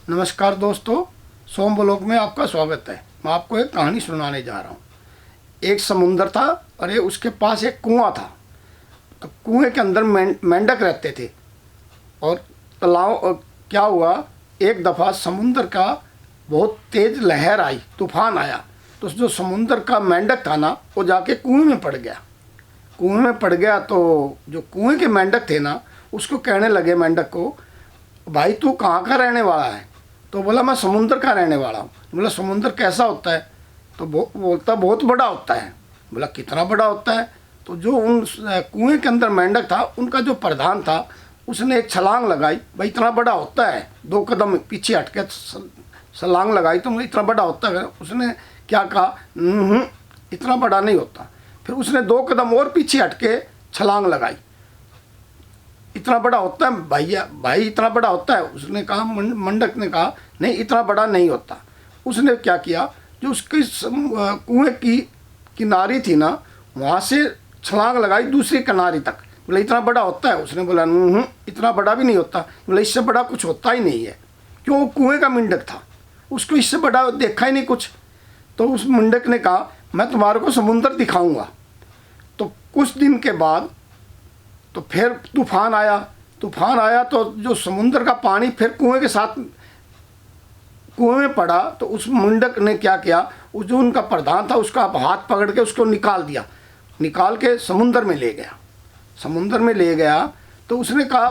नमस्कार दोस्तों, सोम ब्लॉग में आपका स्वागत है। मैं आपको एक कहानी सुनाने जा रहा हूँ। एक समुंदर था और उसके पास एक कुआं था। तो कुएं के अंदर मेंढक रहते थे। और क्या हुआ, एक दफ़ा समुंदर का बहुत तेज़ लहर आई, तूफान आया। तो जो समुंदर का मेंढक था ना, वो जाके कुएं में पड़ गया। कुएं में पड़ गया तो जो कुएं के मेंढक थे ना, उसको कहने लगे मेंढक को, भाई तू कहाँ का रहने वाला है? तो बोला मैं समुंदर का रहने वाला हूँ। बोला समुंदर कैसा होता है? तो बोलता बहुत बड़ा होता है। बोला कितना बड़ा होता है? तो जो उन कुएं के अंदर मेंढक था, उनका जो प्रधान था, उसने एक छलांग लगाई। भाई इतना बड़ा होता है? 2 कदम पीछे हटके छलांग लगाई। तो इतना बड़ा होता है? उसने क्या कहा, इतना बड़ा नहीं होता। फिर उसने 2 कदम और पीछे हटके छलांग लगाई। इतना बड़ा होता है भैया, भाई इतना बड़ा होता है? उसने कहा, मेंढक ने कहा नहीं इतना बड़ा नहीं होता। उसने क्या किया, जो उसकी कुएं की किनारी थी ना, वहाँ से छलांग लगाई दूसरी किनारी तक। बोला इतना बड़ा होता है? उसने बोला इतना बड़ा भी नहीं होता। बोला इससे बड़ा कुछ होता ही नहीं है। क्यों? वो कुएं का मेंढक था, उसको इससे बड़ा देखा ही नहीं कुछ। तो उस मेंढक ने कहा मैं तुम्हारे को समुंदर दिखाऊंगा। तो कुछ दिन के बाद तो फिर तूफान आया तो जो समुंदर का पानी फिर कुएं के साथ कुएं में पड़ा। तो उस मेंढक ने क्या किया, वो जो उनका प्रधान था उसका हाथ पकड़ के उसको निकाल दिया, निकाल के समुंदर में ले गया। समुंदर में ले गया तो उसने कहा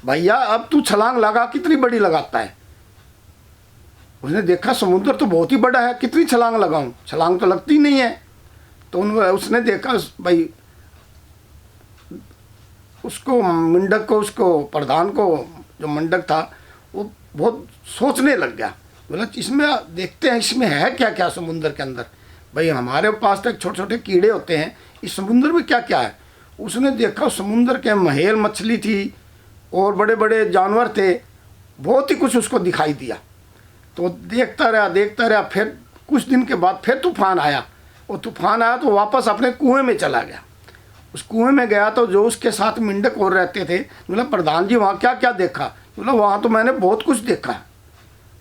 भैया अब तू छलांग लगा, कितनी बड़ी लगाता है? उसने देखा समुंदर तो बहुत ही बड़ा है, कितनी छलांग लगाऊं? छलांग तो लगती नहीं है। तो उसने देखा भाई, उसको मेंढक को, उसको प्रधान को, जो मेंढक था, वो बहुत सोचने लग गया। बोला इसमें देखते हैं इसमें है क्या क्या समुंदर के अंदर। भाई हमारे पास तो छोटे छोटे कीड़े होते हैं, इस समुंदर में क्या क्या है? उसने देखा समुंदर के महल मछली थी और बड़े बड़े जानवर थे, बहुत ही कुछ उसको दिखाई दिया। तो देखता रहा। फिर कुछ दिन के बाद फिर तूफान आया। वो तूफान आया तो वापस अपने कुएं में चला गया। उस कुएं में गया तो जो उसके साथ मेंढक और रहते थे, बोला प्रधान जी वहाँ क्या क्या देखा? बोला वहाँ तो मैंने बहुत कुछ देखा।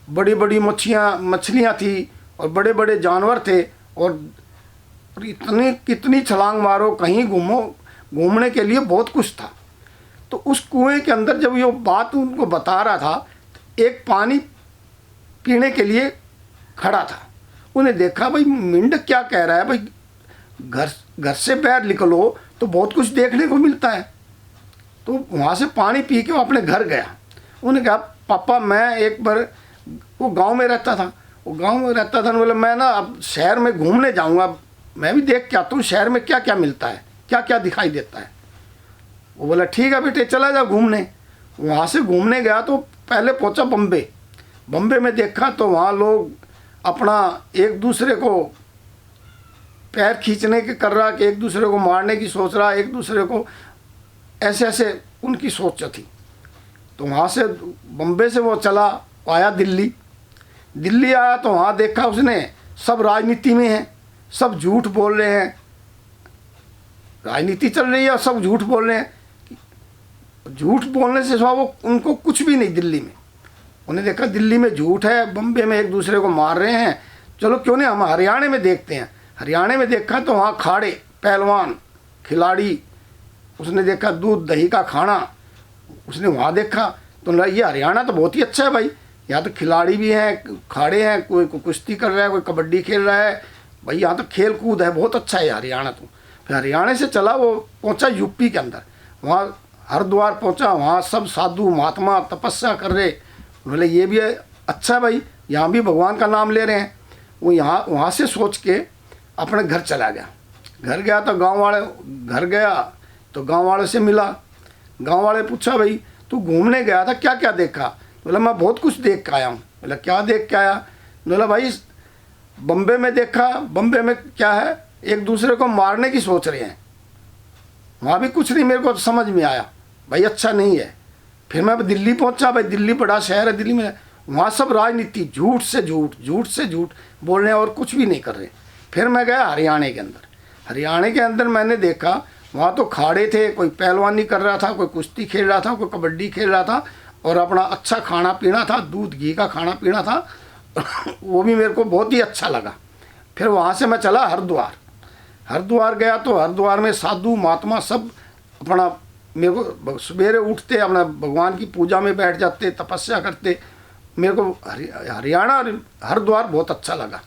बड़ी बड़ी मछलियाँ थी और बड़े बड़े जानवर थे और इतनी कितनी छलांग मारो, कहीं घूमने के लिए बहुत कुछ था। तो उस कुएं के अंदर जब ये बात उनको बता रहा था, एक पानी पीने के लिए खड़ा था। उन्हें देखा भाई मेंढक क्या कह रहा है, भाई घर से बाहर निकलो तो बहुत कुछ देखने को मिलता है। तो वहाँ से पानी पी के वो अपने घर गया। उन्होंने कहा पापा मैं एक बार, वो गांव में रहता था, बोला मैं ना अब शहर में घूमने जाऊंगा, मैं भी देख के आता हूँ शहर में क्या क्या मिलता है, क्या क्या दिखाई देता है। वो बोला ठीक है बेटे चला जा घूमने। वहाँ से घूमने गया तो पहले पहुँचा बम्बे में देखा तो वहाँ लोग अपना एक दूसरे को पैर खींचने के कर रहा, कि एक दूसरे को मारने की सोच रहा, एक दूसरे को ऐसे उनकी सोच थी। तो वहाँ से बम्बे से वो चला आया दिल्ली आया तो वहाँ देखा उसने सब राजनीति में है, सब झूठ बोल रहे हैं, राजनीति चल रही है और सब झूठ बोल रहे हैं। झूठ बोलने से सिवा वो उनको कुछ भी नहीं। दिल्ली में उन्हें देखा दिल्ली में झूठ है, बम्बे में एक दूसरे को मार रहे हैं, चलो क्यों नहीं हम हरियाणा में देखते हैं। हरियाणा में देखा तो वहाँ खाड़े पहलवान खिलाड़ी, उसने देखा दूध दही का खाना, उसने वहाँ देखा तो ये हरियाणा तो बहुत ही अच्छा है भाई, यहाँ तो खिलाड़ी भी हैं, खाड़े हैं, कोई कुश्ती कर रहा है, कोई कबड्डी खेल रहा है, भाई यहाँ तो खेल कूद है, बहुत अच्छा है हरियाणा। तो फिर हरियाणा से चला वो पहुँचा यूपी के अंदर, वहाँ हरिद्वार पहुँचा, वहाँ सब साधु महात्मा तपस्या कर रहे। बोले ये भी है अच्छा है भाई, यहाँ भी भगवान का नाम ले रहे हैं। वो वहाँ से सोच के अपने घर चला गया। घर गया तो गांव वाले से मिला। गांव वाले पूछा भाई तू घूमने गया था, क्या क्या देखा? बोला मैं बहुत कुछ देख के आया हूँ। बोला क्या देख के आया? बोला भाई बम्बे में देखा, बम्बे में क्या है, एक दूसरे को मारने की सोच रहे हैं, वहाँ भी कुछ नहीं मेरे को समझ में आया, भाई अच्छा नहीं है। फिर मैं दिल्ली पहुँचा, भाई दिल्ली बड़ा शहर है, दिल्ली में वहाँ सब राजनीति झूठ से झूठ बोल रहे हैं और कुछ भी नहीं कर रहे। फिर मैं गया हरियाणा के अंदर मैंने देखा वहाँ तो खाड़े थे, कोई पहलवानी कर रहा था, कोई कुश्ती खेल रहा था, कोई कबड्डी खेल रहा था और अपना अच्छा खाना पीना था, दूध घी का खाना पीना था वो भी मेरे को बहुत ही अच्छा लगा। फिर वहाँ से मैं चला हरिद्वार। हरिद्वार गया तो हरिद्वार में साधु महात्मा सब अपना, मेरे को सवेरे उठते अपना भगवान की पूजा में बैठ जाते, तपस्या करते। मेरे को हरियाणा हरिद्वार बहुत अच्छा लगा,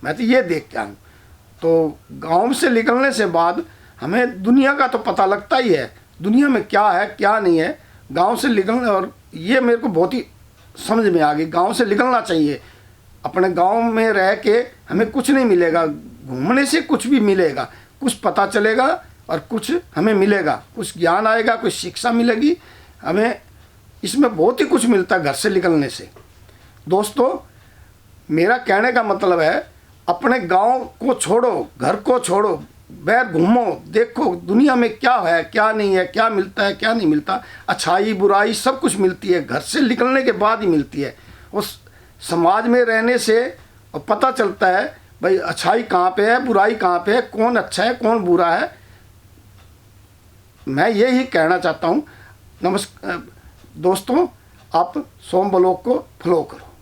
मैं तो ये देख के आऊँ। तो गांव से निकलने से बाद हमें दुनिया का तो पता लगता ही है, दुनिया में क्या है क्या नहीं है। गांव से निकलने, और ये मेरे को बहुत ही समझ में आ गई, गांव से निकलना चाहिए। अपने गांव में रह के हमें कुछ नहीं मिलेगा, घूमने से कुछ भी मिलेगा, कुछ पता चलेगा और कुछ हमें मिलेगा, कुछ ज्ञान आएगा, कुछ शिक्षा मिलेगी हमें, इसमें बहुत ही कुछ मिलता है घर से निकलने से। दोस्तों, मेरा कहने का मतलब है, अपने गांव को छोड़ो, घर को छोड़ो, बाहर घूमो, देखो दुनिया में क्या है क्या नहीं है, क्या मिलता है क्या नहीं मिलता, अच्छाई बुराई सब कुछ मिलती है घर से निकलने के बाद ही मिलती है। उस समाज में रहने से पता चलता है भाई अच्छाई कहाँ पे है, बुराई कहाँ पे है, कौन अच्छा है कौन बुरा है। मैं यही कहना चाहता हूँ। नमस्कार दोस्तों, आप सोम ब्लॉग को फॉलो करो।